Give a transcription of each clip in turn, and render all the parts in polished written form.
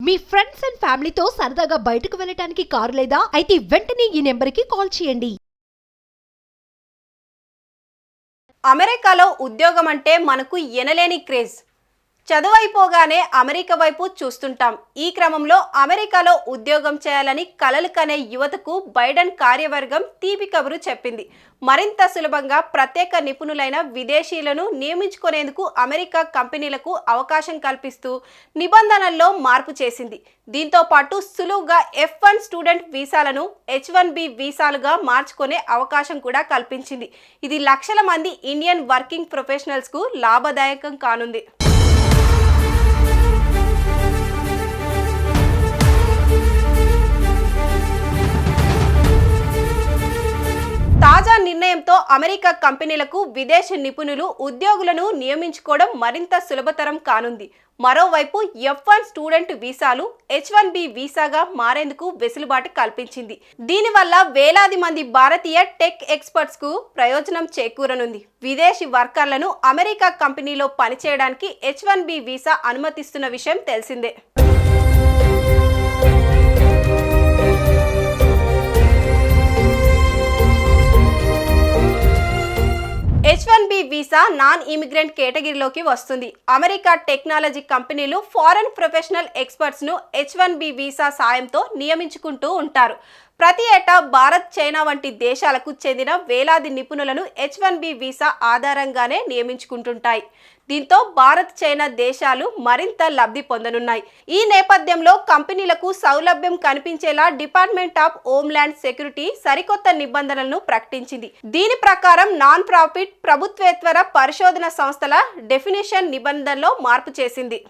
Me friends and ఫ్యామిలీతో సరదాగా బయటకు వెళ్ళటానికి కారు లేదా? అయితే వెంటనే ఈ నెంబర్కి కాల్ చేయండి. అమెరికాలో ఉద్యోగం అంటే మనకు ఎనలేని క్రేజ్. చదువైపోగానే అమెరికా వైపు చూస్తుంటాం. ఈ క్రమంలో అమెరికాలో ఉద్యోగం చేయాలని కలలు కనే యువతకు బైడెన్ కార్యవర్గం తీపి కబురు చెప్పింది. మరింత సులభంగా ప్రత్యేక నిపుణులైన విదేశీయులను నియమించుకునేందుకు అమెరికా కంపెనీలకు అవకాశం కల్పిస్తూ నిబంధనల్లో మార్పు చేసింది. దీంతో పాటు సులువుగా F1 స్టూడెంట్ వీసాలను H1B వీసాలుగా మార్చుకునే అవకాశం కూడా కల్పించింది. ఇది లక్షల మంది ఇండియన్ వర్కింగ్ ప్రొఫెషనల్స్కు లాభదాయకం కానుంది. తాజా నిర్ణయంతో అమెరికా కంపెనీలకు విదేశీ నిపుణులు ఉద్యోగులను నియమించుకోవడం మరింత సులభతరం కానుంది. మరోవైపు F1 స్టూడెంట్ వీసాలు H1B వీసాగా మారేందుకు వెసులుబాటు కల్పించింది. దీనివల్ల వేలాది మంది భారతీయ టెక్ ఎక్స్పర్ట్స్ కు ప్రయోజనం చేకూరనుంది. విదేశీ వర్కర్లను అమెరికా కంపెనీలో పనిచేయడానికి H1B వీసా అనుమతిస్తున్న విషయం తెలిసిందే. H1B వీసా నాన్ ఇమిగ్రెంట్ కేటగిరీలోకి వస్తుంది. అమెరికా టెక్నాలజీ కంపెనీలు ఫారెన్ ప్రొఫెషనల్ ఎక్స్పర్ట్స్ ను H1B వీసా సాయంతో నియమించుకుంటూ ఉంటారు. ప్రతి ఏటా భారత్, చైనా వంటి దేశాలకు చెందిన వేలాది నిపుణులను H1B వీసా ఆధారంగానే నియమించుకుంటుంటాయి. దీంతో భారత్, చైనా దేశాలు మరింత లబ్ధి పొందనున్నాయి. ఈ నేపథ్యంలో కంపెనీలకు సౌలభ్యం కనిపించేలా డిపార్ట్మెంట్ ఆఫ్ హోమ్ల్యాండ్ సెక్యూరిటీ సరికొత్త నిబంధనలను ప్రకటించింది. దీని ప్రకారం నాన్ ప్రాఫిట్ ప్రభుత్వేతర పరిశోధన సంస్థల డెఫినిషన్ నిబంధనలో మార్పు చేసింది.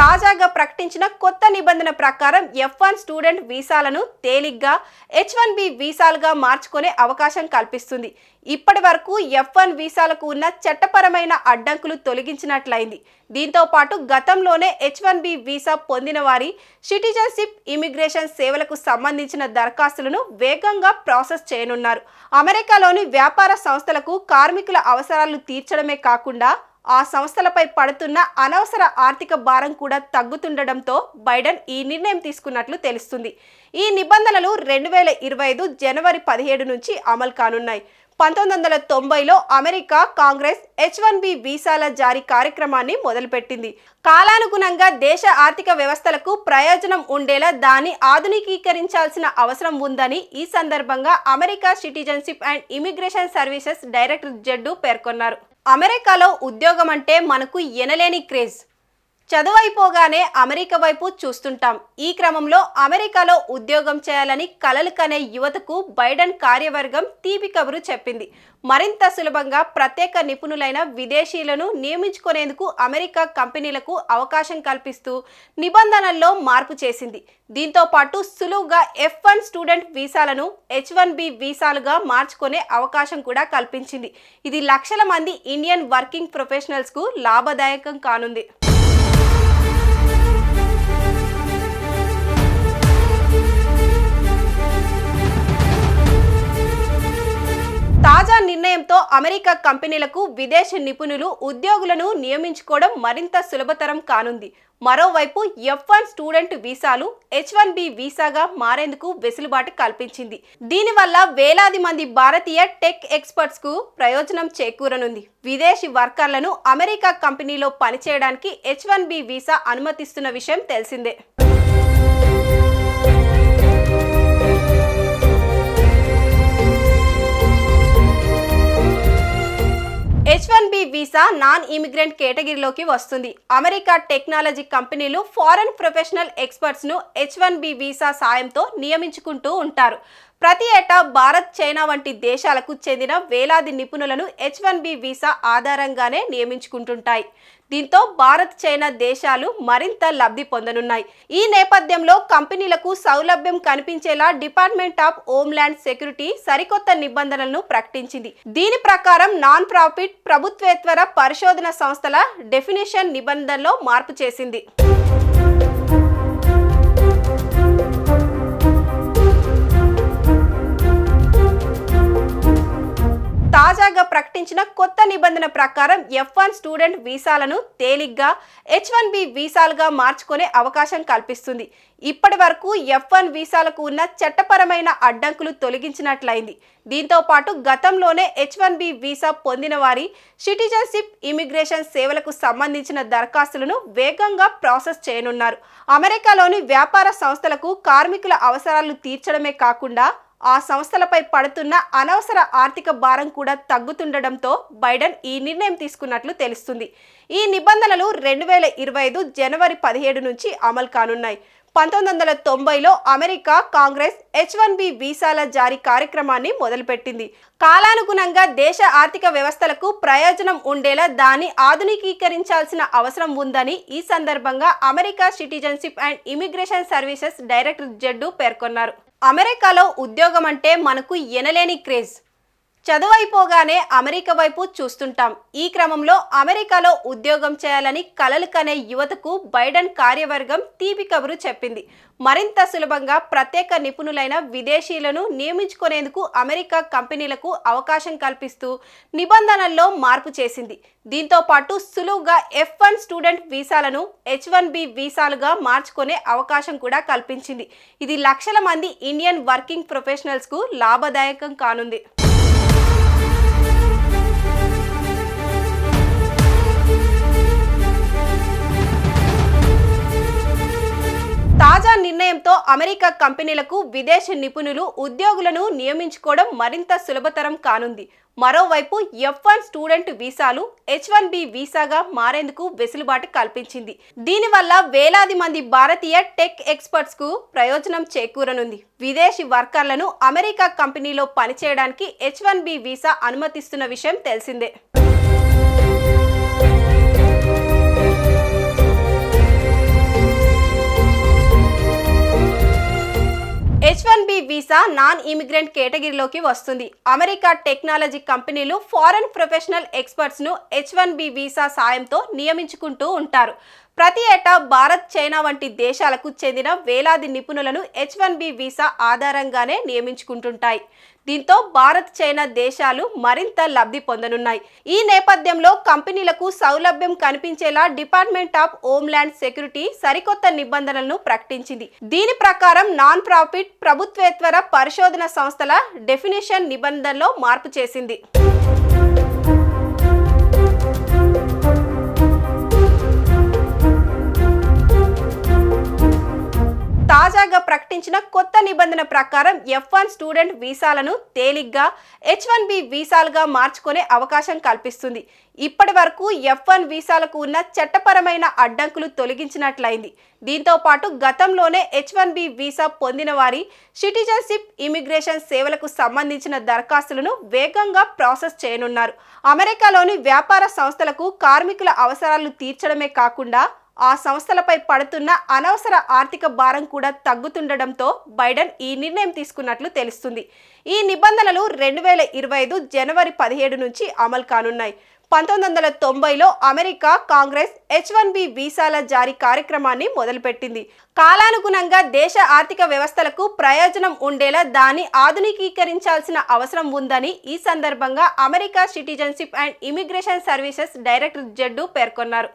తాజాగా ప్రకటించిన కొత్త నిబంధన ప్రకారం F1 స్టూడెంట్ వీసాలను తేలిగ్గా H1B వీసాలుగా మార్చుకునే అవకాశం కల్పిస్తుంది. ఇప్పటి వరకు F1 వీసాలకు ఉన్న చట్టపరమైన అడ్డంకులు తొలగించినట్లయింది. దీంతో పాటు గతంలోనే H1B వీసా పొందిన వారి సిటిజన్షిప్, ఇమిగ్రేషన్ సేవలకు సంబంధించిన దరఖాస్తులను వేగంగా ప్రాసెస్ చేయనున్నారు. అమెరికాలోని వ్యాపార సంస్థలకు కార్మికుల అవసరాలు తీర్చడమే కాకుండా ఆ సంస్థలపై పడుతున్న అనవసర ఆర్థిక భారం కూడా తగ్గుతుండడంతో బైడెన్ ఈ నిర్ణయం తీసుకున్నట్లు తెలుస్తుంది. ఈ నిబంధనలు 2025 జనవరి 17 నుంచి అమలు కానున్నాయి. 1990లో అమెరికా కాంగ్రెస్ H1B వీసాల జారీ కార్యక్రమాన్ని మొదలుపెట్టింది. కాలానుగుణంగా దేశ ఆర్థిక వ్యవస్థలకు ప్రయోజనం ఉండేలా దాన్ని ఆధునికీకరించాల్సిన అవసరం ఉందని ఈ సందర్భంగా America citizenship and immigration services director jet పేర్కొన్నారు. అమెరికాలో ఉద్యోగం అంటే మనకు ఎనలేని క్రేజ్. చదువైపోగానే అమెరికా వైపు చూస్తుంటాం. ఈ క్రమంలో అమెరికాలో ఉద్యోగం చేయాలని కలలు కనే యువతకు బైడెన్ కార్యవర్గం తీపి కబురు చెప్పింది. మరింత సులభంగా ప్రత్యేక నిపుణులైన విదేశీయులను నియమించుకునేందుకు అమెరికా కంపెనీలకు అవకాశం కల్పిస్తూ నిబంధనల్లో మార్పు చేసింది. దీంతో పాటు సులువుగా F1 స్టూడెంట్ వీసాలను H1B వీసాలుగా మార్చుకునే అవకాశం కూడా కల్పించింది. ఇది లక్షల మంది ఇండియన్ వర్కింగ్ ప్రొఫెషనల్స్ కు లాభదాయకం కానుంది. తాజా నిర్ణయంతో అమెరికా కంపెనీలకు విదేశీ నిపుణులు ఉద్యోగులను నియమించుకోవడం మరింత సులభతరం కానుంది. మరోవైపు F1 స్టూడెంట్ వీసాలు H1B వీసాగా మారేందుకు వెసులుబాటు కల్పించింది. దీనివల్ల వేలాది మంది భారతీయ టెక్ ఎక్స్పర్ట్స్ కు ప్రయోజనం చేకూరనుంది. విదేశీ వర్కర్లను అమెరికా కంపెనీలో పనిచేయడానికి H1B వీసా అనుమతిస్తున్న విషయం తెలిసిందే. H1B వీసా నాన్ ఇమిగ్రెంట్ కేటగిరీలోకి వస్తుంది. అమెరికా టెక్నాలజీ కంపెనీలు ఫారెన్ ప్రొఫెషనల్ ఎక్స్పర్ట్స్ ను H1B వీసా సాయంతో నియమించుకుంటూ ఉంటారు. ప్రతి ఏటా భారత్, చైనా వంటి దేశాలకు చెందిన వేలాది నిపుణులను H1B వీసా ఆధారంగానే నియమించుకుంటుంటాయి. దీంతో భారత్, చైనా దేశాలు మరింత లబ్ధి పొందనున్నాయి. ఈ నేపథ్యంలో కంపెనీలకు సౌలభ్యం కనిపించేలా డిపార్ట్మెంట్ ఆఫ్ హోమ్ల్యాండ్ సెక్యూరిటీ సరికొత్త నిబంధనలను ప్రకటించింది. దీని ప్రకారం నాన్ ప్రాఫిట్ ప్రభుత్వేతర పరిశోధన సంస్థల డెఫినిషన్ నిబంధనలో మార్పు చేసింది. తాజాగా ప్రకటించిన కొత్త నిబంధన ప్రకారం F1 స్టూడెంట్ వీసాలను తేలిగ్గా H1B వీసాలుగా మార్చుకునే అవకాశం కల్పిస్తుంది. ఇప్పటి వరకు F1 వీసాలకు ఉన్న చట్టపరమైన అడ్డంకులు తొలగించినట్లయింది. దీంతో పాటు గతంలోనే H1B వీసా పొందిన వారి సిటిజన్షిప్ ఇమిగ్రేషన్ సేవలకు సంబంధించిన దరఖాస్తులను వేగంగా ప్రాసెస్ చేయనున్నారు. అమెరికాలోని వ్యాపార సంస్థలకు కార్మికుల అవసరాలు తీర్చడమే కాకుండా ఆ సంస్థలపై పడుతున్న అనవసర ఆర్థిక భారం కూడా తగ్గుతుండడంతో బైడెన్ ఈ నిర్ణయం తీసుకున్నట్లు తెలుస్తుంది. ఈ నిబంధనలు 2025 జనవరి 17 నుంచి అమలు కానున్నాయి. 1990లో అమెరికా కాంగ్రెస్ H1B వీసాల జారీ కార్యక్రమాన్ని మొదలుపెట్టింది. కాలానుగుణంగా దేశ ఆర్థిక వ్యవస్థలకు ప్రయోజనం ఉండేలా దాన్ని ఆధునికీకరించాల్సిన అవసరం ఉందని ఈ సందర్భంగా America citizenship and immigration services director jet పేర్కొన్నారు. అమెరికాలో ఉద్యోగం అంటే మనకు ఎనలేని క్రేజ్. చదువైపోగానే అమెరికా వైపు చూస్తుంటాం. ఈ క్రమంలో అమెరికాలో ఉద్యోగం చేయాలని కలలు కనే యువతకు బైడెన్ కార్యవర్గం తీపి కబురు చెప్పింది. మరింత సులభంగా ప్రత్యేక నిపుణులైన విదేశీయులను నియమించుకునేందుకు అమెరికా కంపెనీలకు అవకాశం కల్పిస్తూ నిబంధనల్లో మార్పు చేసింది. దీంతో పాటు సులువుగా F1 స్టూడెంట్ వీసాలను H1B వీసాలుగా మార్చుకునే అవకాశం కూడా కల్పించింది. ఇది లక్షల మంది ఇండియన్ వర్కింగ్ ప్రొఫెషనల్స్కు లాభదాయకం కానుంది. తాజా నిర్ణయంతో అమెరికా కంపెనీలకు విదేశీ నిపుణులు ఉద్యోగులను నియమించుకోవడం మరింత సులభతరం కానుంది. మరోవైపు F1 స్టూడెంట్ వీసాలు H1B వీసాగా మారేందుకు వెసులుబాటు కల్పించింది. దీనివల్ల వేలాది మంది భారతీయ టెక్ ఎక్స్పర్ట్స్ కు ప్రయోజనం చేకూరనుంది. విదేశీ వర్కర్లను అమెరికా కంపెనీలో పనిచేయడానికి H1B వీసా అనుమతిస్తున్న విషయం తెలిసిందే. H1B వీసా నాన్ ఇమిగ్రెంట్ కేటగిరీలోకి వస్తుంది. అమెరికా టెక్నాలజీ కంపెనీలు ఫారెన్ ప్రొఫెషనల్ ఎక్స్పర్ట్స్ ను H1B వీసా సాయంతో నియమించుకుంటూ ఉంటారు. ప్రతి ఏటా భారత్, చైనా వంటి దేశాలకు చెందిన వేలాది నిపుణులను H1B వీసా ఆధారంగానే నియమించుకుంటుంటాయి. దీంతో భారత్, చైనా దేశాలు మరింత లబ్ధి పొందనున్నాయి. ఈ నేపథ్యంలో కంపెనీలకు సౌలభ్యం కనిపించేలా డిపార్ట్మెంట్ ఆఫ్ హోమ్ల్యాండ్ సెక్యూరిటీ సరికొత్త నిబంధనలను ప్రకటించింది. దీని ప్రకారం నాన్ ప్రాఫిట్ ప్రభుత్వేతర పరిశోధన సంస్థల డెఫినిషన్ నిబంధనలో మార్పు చేసింది. తాజాగా ప్రకటించిన కొత్త నిబంధన ప్రకారం F1 స్టూడెంట్ వీసాలను తేలిగ్గా H1B వీసాలుగా మార్చుకునే అవకాశం కల్పిస్తుంది. ఇప్పటి వరకు F1 వీసాలకు ఉన్న చట్టపరమైన అడ్డంకులు తొలగించినట్లయింది. దీంతో పాటు గతంలోనే H1B వీసా పొందిన వారి సిటిజన్షిప్ ఇమిగ్రేషన్ సేవలకు సంబంధించిన దరఖాస్తులను వేగంగా ప్రాసెస్ చేయనున్నారు. అమెరికాలోని వ్యాపార సంస్థలకు కార్మికుల అవసరాలు తీర్చడమే కాకుండా ఆ సంస్థలపై పడుతున్న అనవసర ఆర్థిక భారం కూడా తగ్గుతుండడంతో బైడెన్ ఈ నిర్ణయం తీసుకున్నట్లు తెలుస్తుంది. ఈ నిబంధనలు 2025 జనవరి 17 నుంచి అమలు కానున్నాయి. 1990లో అమెరికా కాంగ్రెస్ H1B వీసాల జారీ కార్యక్రమాన్ని మొదలుపెట్టింది. కాలానుగుణంగా దేశ ఆర్థిక వ్యవస్థలకు ప్రయోజనం ఉండేలా దాన్ని ఆధునికీకరించాల్సిన అవసరం ఉందని ఈ సందర్భంగా America citizenship and immigration services director jet పేర్కొన్నారు.